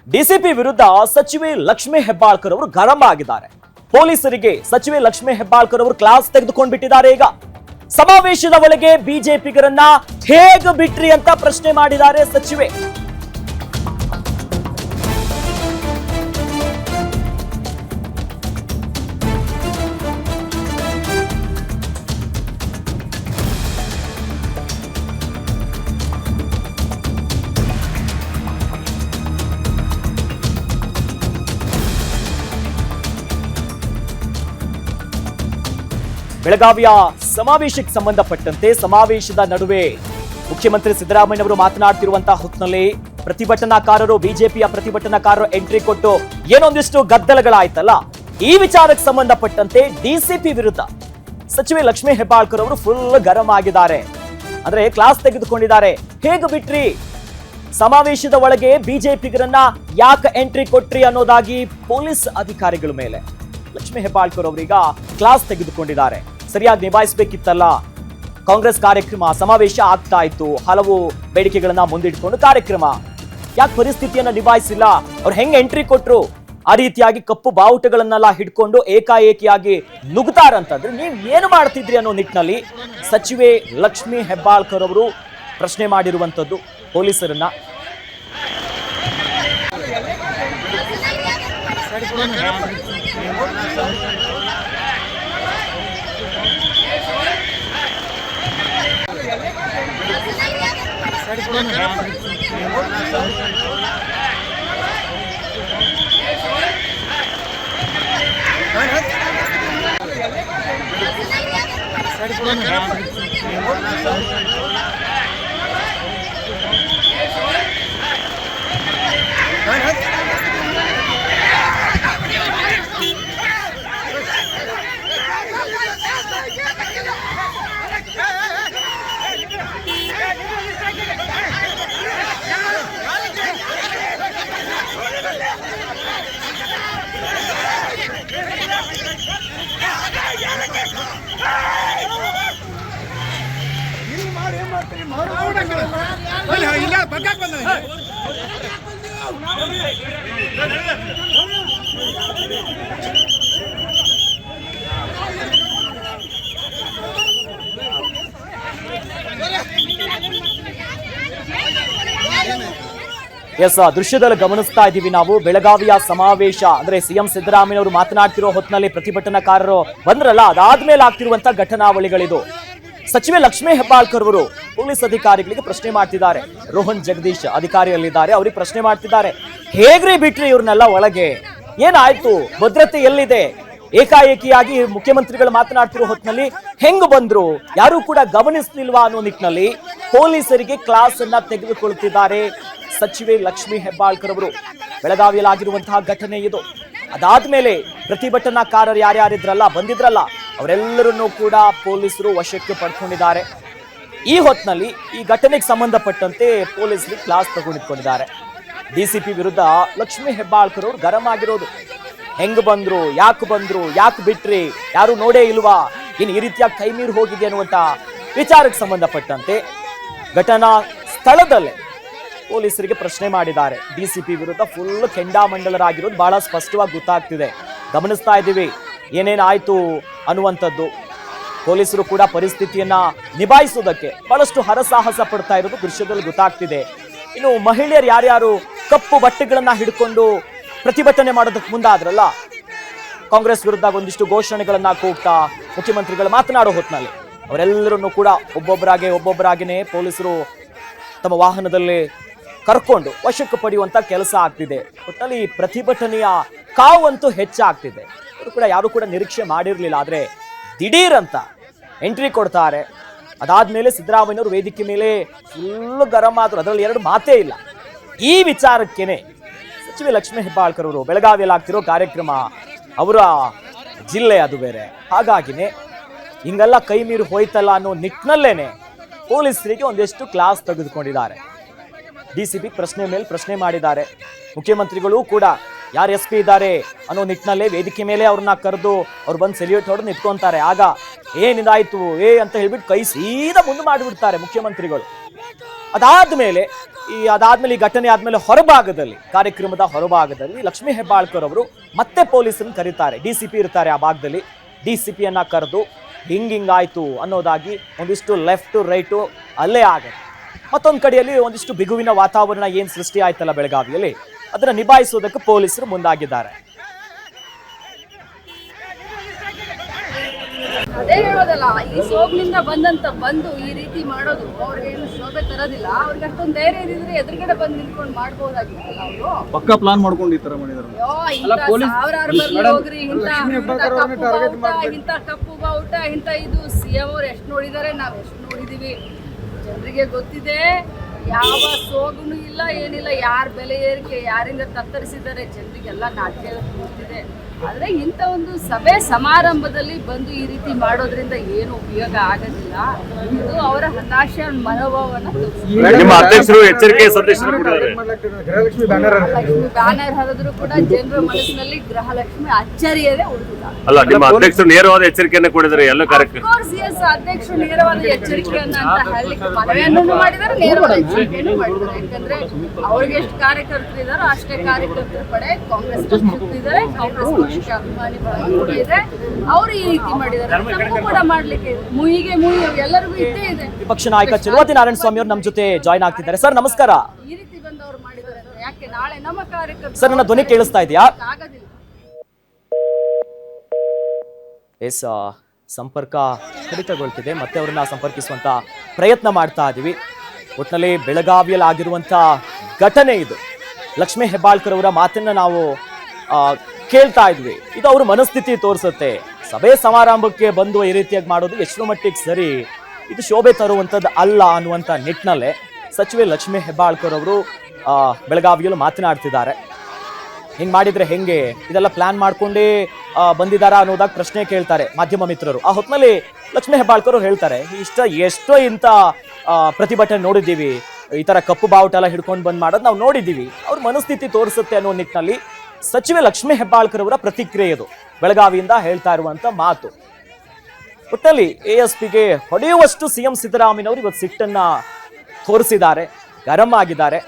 DCP ವಿರುದ್ಧ ಸಚಿವೆ ಲಕ್ಷ್ಮೀ ಹೆಬ್ಬಾಳ್ಕರ್ ಅವರು ಗರಂ ಆಗಿದ್ದಾರೆ. ಪೊಲೀಸರಿಗೆ ಸಚಿವೆ ಲಕ್ಷ್ಮೀ ಹೆಬ್ಬಾಳ್ಕರ್ ಅವರು ಕ್ಲಾಸ್ ತೆಗೆದುಕೊಂಡು ಬಿಟ್ಟಿದ್ದಾರೆ. ಈಗ ಸಮಾವೇಶದ ಒಳಗೆ ಬಿಜೆಪಿಗರನ್ನ ಹೇಗೆ ಬಿಟ್ರಿ ಅಂತ ಪ್ರಶ್ನೆ ಮಾಡಿದ್ದಾರೆ ಸಚಿವೆ. ಬೆಳಗಾವಿಯ ಸಮಾವೇಶಕ್ಕೆ ಸಂಬಂಧಪಟ್ಟಂತೆ ಸಮಾವೇಶದ ನಡುವೆ ಮುಖ್ಯಮಂತ್ರಿ ಸಿದ್ದರಾಮಯ್ಯ ಅವರು ಮಾತನಾಡ್ತಿರುವಂತಹ ಹೊತ್ತಿನಲ್ಲಿ ಪ್ರತಿಭಟನಾಕಾರರು ಬಿಜೆಪಿಯ ಪ್ರತಿಭಟನಾಕಾರರು ಎಂಟ್ರಿ ಕೊಟ್ಟು ಏನೊಂದಿಷ್ಟು ಗದ್ದಲಗಳಾಯ್ತಲ್ಲ, ಈ ವಿಚಾರಕ್ಕೆ ಸಂಬಂಧಪಟ್ಟಂತೆ ಡಿಸಿಪಿ ವಿರುದ್ಧ ಸಚಿವೆ ಲಕ್ಷ್ಮೀ ಹೆಬ್ಬಾಳ್ಕರ್ ಅವರು ಫುಲ್ ಗರಂ ಆಗಿದ್ದಾರೆ. ಅಂದ್ರೆ ಕ್ಲಾಸ್ ತೆಗೆದುಕೊಂಡಿದ್ದಾರೆ. ಹೇಗೆ ಬಿಟ್ರಿ, ಸಮಾವೇಶದ ಒಳಗೆ ಬಿಜೆಪಿಗರನ್ನ ಯಾಕೆ ಎಂಟ್ರಿ ಕೊಟ್ರಿ ಅನ್ನೋದಾಗಿ ಪೊಲೀಸ್ ಅಧಿಕಾರಿಗಳ ಮೇಲೆ ಲಕ್ಷ್ಮೀ ಹೆಬ್ಬಾಳ್ಕರ್ ಅವರೀಗ ಕ್ಲಾಸ್ ತೆಗೆದುಕೊಂಡಿದ್ದಾರೆ. ಸರಿಯಾಗಿ ನಿಭಾಯಿಸಬೇಕಿತ್ತಲ್ಲ, ಕಾಂಗ್ರೆಸ್ ಕಾರ್ಯಕ್ರಮ ಸಮಾವೇಶ ಆಗ್ತಾ ಇತ್ತು, ಹಲವು ಬೇಡಿಕೆಗಳನ್ನ ಮುಂದಿಟ್ಕೊಂಡು ಕಾರ್ಯಕ್ರಮ, ಯಾಕೆ ಪರಿಸ್ಥಿತಿಯನ್ನ ನಿಭಾಯಿಸಿಲ್ಲ, ಅವ್ರು ಹೆಂಗ್ ಎಂಟ್ರಿ ಕೊಟ್ರು, ಆ ರೀತಿಯಾಗಿ ಕಪ್ಪು ಬಾವುಟಗಳನ್ನೆಲ್ಲ ಹಿಡ್ಕೊಂಡು ಏಕಾಏಕಿಯಾಗಿ ನುಗ್ತಾರಂತಂದ್ರೆ ನೀವ್ ಏನು ಮಾಡ್ತಿದ್ರಿ ಅನ್ನೋ ನಿಟ್ಟಿನಲ್ಲಿ ಸಚಿವೆ ಲಕ್ಷ್ಮೀ ಹೆಬ್ಬಾಳ್ಕರ್ ಅವರು ಪ್ರಶ್ನೆ ಮಾಡಿರುವಂತದ್ದು ಪೊಲೀಸರನ್ನ. ಎಸ್, ದೃಶ್ಯದಲ್ಲಿ ಗಮನಿಸ್ತಾ ಇದ್ದೀವಿ ನಾವು ಬೆಳಗಾವಿಯ ಸಮಾವೇಶ. ಅಂದ್ರೆ ಸಿಎಂ ಸಿದ್ದರಾಮಯ್ಯ ಅವರು ಮಾತನಾಡ್ತಿರೋ ಹೊತ್ತಿನಲ್ಲಿ ಪ್ರತಿಭಟನಾಕಾರರು ಬಂದ್ರಲ್ಲ, ಅದಾದ್ಮೇಲೆ ಆಗ್ತಿರುವಂತಹ ಘಟನಾವಳಿಗಳಿದು. ಸಚಿವೆ ಲಕ್ಷ್ಮೀ ಹೆಬ್ಬಾಳ್ಕರ್ ಅವರು ಪೊಲೀಸ್ ಅಧಿಕಾರಿಗಳಿಗೆ ಪ್ರಶ್ನೆ ಮಾಡ್ತಿದ್ದಾರೆ. ರೋಹನ್ ಜಗದೀಶ್ ಅಧಿಕಾರಿಯಲ್ಲಿದ್ದಾರೆ, ಅವ್ರಿಗೆ ಪ್ರಶ್ನೆ ಮಾಡ್ತಿದ್ದಾರೆ, ಹೇಗ್ರಿ ಬಿಟ್ರಿ ಇವ್ರನ್ನೆಲ್ಲ ಒಳಗೆ, ಏನಾಯ್ತು, ಭದ್ರತೆ ಎಲ್ಲಿದೆ, ಏಕಾಏಕಿಯಾಗಿ ಮುಖ್ಯಮಂತ್ರಿಗಳು ಮಾತನಾಡ್ತಿರೋ ಹೊತ್ತಿನಲ್ಲಿ ಹೆಂಗ್ ಬಂದ್ರು, ಯಾರು ಕೂಡ ಗಮನಿಸ್ಲಿಲ್ವಾ ಅನ್ನೋ ನಿಟ್ಟಿನಲ್ಲಿ ಪೊಲೀಸರಿಗೆ ಕ್ಲಾಸ್ ಅನ್ನ ತೆಗೆದುಕೊಳ್ತಿದ್ದಾರೆ ಸಚಿವೆ ಲಕ್ಷ್ಮೀ ಹೆಬ್ಬಾಳ್ಕರ್ ಅವರು. ಬೆಳಗಾವಿಯಲ್ಲಿ ಆಗಿರುವಂತಹ ಘಟನೆ ಇದು. ಅದಾದ್ಮೇಲೆ ಪ್ರತಿಭಟನಾಕಾರರು ಯಾರ್ಯಾರಿದ್ರಲ್ಲ, ಬಂದಿದ್ರಲ್ಲ, ಅವರೆಲ್ಲರನ್ನೂ ಕೂಡ ಪೊಲೀಸರು ವಶಕ್ಕೆ ಪಡ್ಕೊಂಡಿದ್ದಾರೆ. ಈ ಹೊತ್ತಿನಲ್ಲಿ ಈ ಘಟನೆಗೆ ಸಂಬಂಧಪಟ್ಟಂತೆ ಪೊಲೀಸರು ಕ್ಲಾಸ್ ತಗೊಂಡಿದ್ದಾರೆ. ಡಿಸಿಪಿ ವಿರುದ್ಧ ಲಕ್ಷ್ಮೀ ಹೆಬ್ಬಾಳ್ಕರ್ ಅವರು ಗರಂ ಆಗಿರೋದು. ಹೆಂಗ್ ಬಂದ್ರು, ಯಾಕೆ ಬಿಟ್ರಿ, ಯಾರು ನೋಡೇ ಇಲ್ವಾ, ಇನ್ನು ಈ ರೀತಿಯಾಗಿ ಕೈ ಮೀರಿ ಹೋಗಿದೆ ಅನ್ನುವಂತ ವಿಚಾರಕ್ಕೆ ಸಂಬಂಧಪಟ್ಟಂತೆ ಘಟನಾ ಸ್ಥಳದಲ್ಲೇ ಪೊಲೀಸರಿಗೆ ಪ್ರಶ್ನೆ ಮಾಡಿದ್ದಾರೆ. ಡಿಸಿಪಿ ವಿರುದ್ಧ ಫುಲ್ ಕೆಂಡಾಮಂಡಲರಾಗಿರೋದು ಬಹಳ ಸ್ಪಷ್ಟವಾಗಿ ಗೊತ್ತಾಗ್ತಿದೆ. ಗಮನಿಸ್ತಾ ಇದ್ದೀವಿ ಏನೇನಾಯ್ತು ಅನ್ನುವಂಥದ್ದು. ಪೊಲೀಸರು ಕೂಡ ಪರಿಸ್ಥಿತಿಯನ್ನ ನಿಭಾಯಿಸೋದಕ್ಕೆ ಬಹಳಷ್ಟು ಹರಸಾಹಸ ಪಡ್ತಾ ಇರೋದು ದೃಶ್ಯದಲ್ಲಿ ಗೊತ್ತಾಗ್ತಿದೆ. ಇನ್ನು ಮಹಿಳೆಯರು ಯಾರ್ಯಾರು ಕಪ್ಪು ಬಟ್ಟೆಗಳನ್ನ ಹಿಡ್ಕೊಂಡು ಪ್ರತಿಭಟನೆ ಮಾಡೋದಕ್ಕೆ ಮುಂದಾದ್ರಲ್ಲ, ಕಾಂಗ್ರೆಸ್ ವಿರುದ್ಧ ಒಂದಿಷ್ಟು ಘೋಷಣೆಗಳನ್ನ ಕೂಗ್ತಾ ಮುಖ್ಯಮಂತ್ರಿಗಳು ಮಾತನಾಡೋ ಹೊತ್ತಿನಲ್ಲಿ ಅವರೆಲ್ಲರನ್ನು ಕೂಡ ಒಬ್ಬೊಬ್ಬರಾಗಿನೇ ಪೊಲೀಸರು ತಮ್ಮ ವಾಹನದಲ್ಲಿ ಕರ್ಕೊಂಡು ವಶಕ್ಕೆ ಪಡೆಯುವಂತ ಕೆಲಸ ಆಗ್ತಿದೆ. ಒಟ್ಟಲ್ಲಿ ಪ್ರತಿಭಟನೆಯ ಕಾವಂತೂ ಹೆಚ್ಚಾಗ್ತಿದೆ. ಅವರು ಕೂಡ ಯಾರು ಕೂಡ ನಿರೀಕ್ಷೆ ಮಾಡಿರ್ಲಿಲ್ಲ, ಆದ್ರೆ ದಿಢೀರ್ ಅಂತ ಎಂಟ್ರಿ ಕೊಡ್ತಾರೆ. ಅದಾದ್ಮೇಲೆ ಸಿದ್ದರಾಮಯ್ಯವರು ವೇದಿಕೆ ಮೇಲೆ ಫುಲ್ ಗರಂ ಆದ್ರು, ಅದರಲ್ಲಿ ಎರಡು ಮಾತೇ ಇಲ್ಲ. ಈ ವಿಚಾರಕ್ಕೇನೆ ಸಚಿವೆ ಲಕ್ಷ್ಮೀ ಹೆಬ್ಬಾಳ್ಕರ್ ಅವರು ಬೆಳಗಾವಿಯಲ್ಲಿ ಆಗ್ತಿರೋ ಕಾರ್ಯಕ್ರಮ ಅವರ ಜಿಲ್ಲೆ, ಅದು ಬೇರೆ, ಹಾಗಾಗಿನೇ ಹಿಂಗೆಲ್ಲ ಕೈ ಮೀರಿ ಹೋಯ್ತಲ್ಲ ಅನ್ನೋ ನಿಟ್ಟಿನಲ್ಲೇನೆ ಪೊಲೀಸರಿಗೆ ಒಂದೆಷ್ಟು ಕ್ಲಾಸ್ ತೆಗೆದುಕೊಂಡಿದ್ದಾರೆ. ಡಿಸಿಪಿ ಪ್ರಶ್ನೆ ಮೇಲೆ ಪ್ರಶ್ನೆ ಮಾಡಿದ್ದಾರೆ. ಮುಖ್ಯಮಂತ್ರಿಗಳು ಕೂಡ ಯಾರು ಎಸ್ ಪಿ ಇದ್ದಾರೆ ಅನ್ನೋ ನಿಟ್ಟಿನಲ್ಲೇ ವೇದಿಕೆ ಮೇಲೆ ಅವ್ರನ್ನ ಕರೆದು ಅವ್ರು ಬಂದು ಸೆಲ್ಯೂಟ್ ಹೊಡೆದು ನಿಂತ್ಕೊಂತಾರೆ. ಆಗ ಏನಿದಾಯ್ತು ಅಂತ ಹೇಳ್ಬಿಟ್ಟು ಕೈ ಸೀದಾ ಮುಂದೆ ಮಾಡಿಬಿಡ್ತಾರೆ ಮುಖ್ಯಮಂತ್ರಿಗಳು. ಅದಾದ ಮೇಲೆ ಅದಾದ್ಮೇಲೆ ಈ ಘಟನೆ ಆದ್ಮೇಲೆ ಹೊರಭಾಗದಲ್ಲಿ, ಕಾರ್ಯಕ್ರಮದ ಹೊರಭಾಗದಲ್ಲಿ ಲಕ್ಷ್ಮೀ ಹೆಬ್ಬಾಳ್ಕರ್ ಅವರು ಮತ್ತೆ ಪೊಲೀಸರನ್ನು ಕರೀತಾರೆ. DCP ಇರ್ತಾರೆ ಆ ಭಾಗದಲ್ಲಿ. DCPಯನ್ನ ಕರೆದು ಹಿಂಗಾಯ್ತು ಅನ್ನೋದಾಗಿ ಒಂದಿಷ್ಟು ಲೆಫ್ಟ್ ರೈಟು ಅಲ್ಲೇ ಆಗುತ್ತೆ. ಮತ್ತೊಂದು ಕಡೆಯಲ್ಲಿ ಒಂದಿಷ್ಟು ಬಿಗುವಿನ ವಾತಾವರಣ ಏನು ಸೃಷ್ಟಿ ಆಯ್ತಲ್ಲ ಬೆಳಗಾವಿಯಲ್ಲಿ, ಅದನ್ನ ನಿಭಾಯಿಸೋದಕ್ಕೆ ಪೊಲೀಸರು ಮುಂದಾಗಿದ್ದಾರೆ. ಅದೇ ಹೇಳೋದಲ್ಲ, ಈ ಸೋಗ್ನಿಂದ ಬಂದು ಈ ರೀತಿ ಮಾಡೋದು ಅವ್ರಿಗೇನು ಶೋಭೆ ತರೋದಿಲ್ಲ. ಅವ್ರಿಗೆ ಅಷ್ಟೊಂದು ಧೈರ್ಯ ಇದ್ರೆ ಎದುರುಗಡೆ ಬಂದು ನಿಂತ್ಕೊಂಡು ಮಾಡ್ಬೋದಾಗಿತ್ತಲ್ಲ ಅವರು. ಪಕ್ಕಾ ಪ್ಲಾನ್ ಮಾಡ್ಕೊಂಡು ಈ ತರ ಮಾಡಿದ್ರು. ಸಾವಿರಾರು ಬರ್ಲಿ ಹೋಗ್ರಿ, ಇಂಥ ಕಪ್ಪು ಬಾವುಟ ಇಂಥ ಇದು CM ಅವ್ರು ಎಷ್ಟು ನೋಡಿದಾರೆ, ನಾವ್ ಎಷ್ಟು ನೋಡಿದೀವಿ. ಜನರಿಗೆ ಗೊತ್ತಿದೆ, ಯಾವ ಸೋಗುನು ಇಲ್ಲ, ಏನಿಲ್ಲ. ಯಾರ ಬೆಲೆ ಏರಿಕೆ ಯಾರಿಂದ ತತ್ತರಿಸಿದ್ದಾರೆ ಜನರಿಗೆಲ್ಲ ನಾಟ್ಯ ಗೊತ್ತಿದೆ. ಆದರೆ ಇಂಥ ಒಂದು ಸಭೆ ಸಮಾರಂಭದಲ್ಲಿ ಬಂದು ಈ ರೀತಿ ಮಾಡೋದ್ರಿಂದ ಏನು ಉಪಯೋಗ ಆಗೋದಿಲ್ಲ. ಇದು ಅವರ ಹತಾಶ ಮನೋಭಾವವನ್ನು ಲಕ್ಷ್ಮಿ ಬ್ಯಾನರ್ ಹರಿದ್ರು ಕೂಡ ಜನರ ಮನಸ್ಸಿನಲ್ಲಿ ಗೃಹಲಕ್ಷ್ಮಿ ಅಚ್ಚರಿಯದೇ ಉಳಿದಿಲ್ಲ. ಅಧ್ಯಕ್ಷರು ನೇರವಾದ ಎಚ್ಚರಿಕೆಯನ್ನು ಕೊಡಿದ್ದಾರೆ ಎಲ್ಲ ಕಾರ್ಯಕ್ರಮ. ಅಧ್ಯಕ್ಷರು ನೇರವಾದ ಎಚ್ಚರಿಕೆಯನ್ನ ಅಂತ ಹೇಳಲಿಕ್ಕೆ ಮನವಿಯನ್ನು ಮಾಡಿದ್ದಾರೆ, ನೇರವಾದ ಎಚ್ಚರಿಕೆಯನ್ನು ಮಾಡಿದ್ದಾರೆ. ಯಾಕಂದ್ರೆ ಅವ್ರಿಗೆ ಎಷ್ಟು ಕಾರ್ಯಕರ್ತರು ಇದಾರೋ ಅಷ್ಟೇ ಕಾರ್ಯಕರ್ತರ ಪಡೆ ಕಾಂಗ್ರೆಸ್ ಇದ್ದಾರೆ, ಕಾಂಗ್ರೆಸ್ ಪಕ್ಷಕ್ಕೆ ಅಭಿಮಾನಿ ಬಳಗ ಇದೆ. ಅವರು ಈ ರೀತಿ ಮಾಡಿದ್ದಾರೆ, ನಮಗೂ ಕೂಡ ಮಾಡ್ಲಿಕ್ಕೆ ಮುಯಿಗೆ ಎಲ್ಲರಿಗೂ ಇದ್ದೇ ಇದೆ. ವಿಪಕ್ಷ ನಾಯಕ ಚಲುವತಿ ನಾರಾಯಣ ಸ್ವಾಮಿ ಅವರು ನಮ್ಮ ಜೊತೆ ಜಾಯ್ನ್ ಆಗ್ತಿದ್ದಾರೆ. ಸರ್ ನಮಸ್ಕಾರ. ಈ ರೀತಿ ಬಂದವರು ಮಾಡಿದ್ದಾರೆ ಅಂದ್ರೆ ಯಾಕೆ ನಾಳೆ ನಮ್ಮ ಕಾರ್ಯಕರ್ತರು ಸರ್ ನನ್ನ ಧ್ವನಿ ಕೇಳಿಸ್ತಾ ಇದೆಯಾ? ಆಗೋದಿಲ್ಲ. ಎಸ್, ಸಂಪರ್ಕ ಕಡಿತಗೊಳ್ತಿದೆ. ಮತ್ತೆ ಅವ್ರನ್ನ ಸಂಪರ್ಕಿಸುವಂತ ಪ್ರಯತ್ನ ಮಾಡ್ತಾ ಇದೀವಿ. ಒಟ್ಟಿನಲ್ಲಿ ಬೆಳಗಾವಿಯಲ್ಲಿ ಆಗಿರುವಂತ ಘಟನೆ ಇದು. ಲಕ್ಷ್ಮೀ ಹೆಬ್ಬಾಳ್ಕರ್ ಅವರ ಮಾತನ್ನ ನಾವು ಕೇಳ್ತಾ ಇದ್ವಿ. ಇದು ಅವ್ರ ಮನಸ್ಥಿತಿ ತೋರಿಸುತ್ತೆ. ಸಭೆ ಸಮಾರಂಭಕ್ಕೆ ಬಂದು ಈ ರೀತಿಯಾಗಿ ಮಾಡೋದು ಎಷ್ಟು ಮಟ್ಟಿಗೆ ಸರಿ, ಇದು ಶೋಭೆ ತರುವಂಥದ್ದು ಅಲ್ಲ ಅನ್ನುವಂಥ ನಿಟ್ಟಿನಲ್ಲೇ ಸಚಿವೆ ಲಕ್ಷ್ಮೀ ಹೆಬ್ಬಾಳ್ಕರ್ ಅವರು ಬೆಳಗಾವಿಯಲ್ಲೂ ಮಾತನಾಡ್ತಿದ್ದಾರೆ. ಹಿಂಗೆ ಮಾಡಿದ್ರೆ ಹೆಂಗೆ, ಇದೆಲ್ಲ ಪ್ಲಾನ್ ಮಾಡ್ಕೊಂಡೇ ಬಂದಿದ್ದಾರಾ ಅನ್ನೋದಾಗ ಪ್ರಶ್ನೆ ಕೇಳ್ತಾರೆ ಮಾಧ್ಯಮ ಮಿತ್ರರು. ಆ ಹೊತ್ತಿನಲ್ಲಿ ಲಕ್ಷ್ಮೀ ಹೆಬ್ಬಾಳ್ಕರ್ ಅವರು ಹೇಳ್ತಾರೆ, ಎಷ್ಟೋ ಇಂಥ ಪ್ರತಿಭಟನೆ ನೋಡಿದ್ದೀವಿ, ಈ ಥರ ಕಪ್ಪು ಬಾವುಟ ಎಲ್ಲ ಹಿಡ್ಕೊಂಡು ಬಂದ್ ಮಾಡೋದು ನಾವು ನೋಡಿದ್ದೀವಿ. ಅವ್ರ ಮನಸ್ಥಿತಿ ತೋರಿಸುತ್ತೆ ಅನ್ನೋ ನಿಟ್ಟಿನಲ್ಲಿ ಸಚಿವೆ ಲಕ್ಷ್ಮೀ ಹೆಬ್ಬಾಳ್ಕರ್ ಅವರ ಪ್ರತಿಕ್ರಿಯೆ ಇದು, ಬೆಳಗಾವಿಯಿಂದ ಹೇಳ್ತಾ ಇರುವಂತ ಮಾತು. ಒಟ್ಟಲ್ಲಿ ASPಗೆ ಹೊಡೆಯುವಷ್ಟು CM ಸಿದ್ದರಾಮಯ್ಯ ಅವರು ಇವತ್ತು ಸಿಟ್ಟನ್ನ ತೋರಿಸಿದ್ದಾರೆ, ಗರಂ ಆಗಿದ್ದಾರೆ.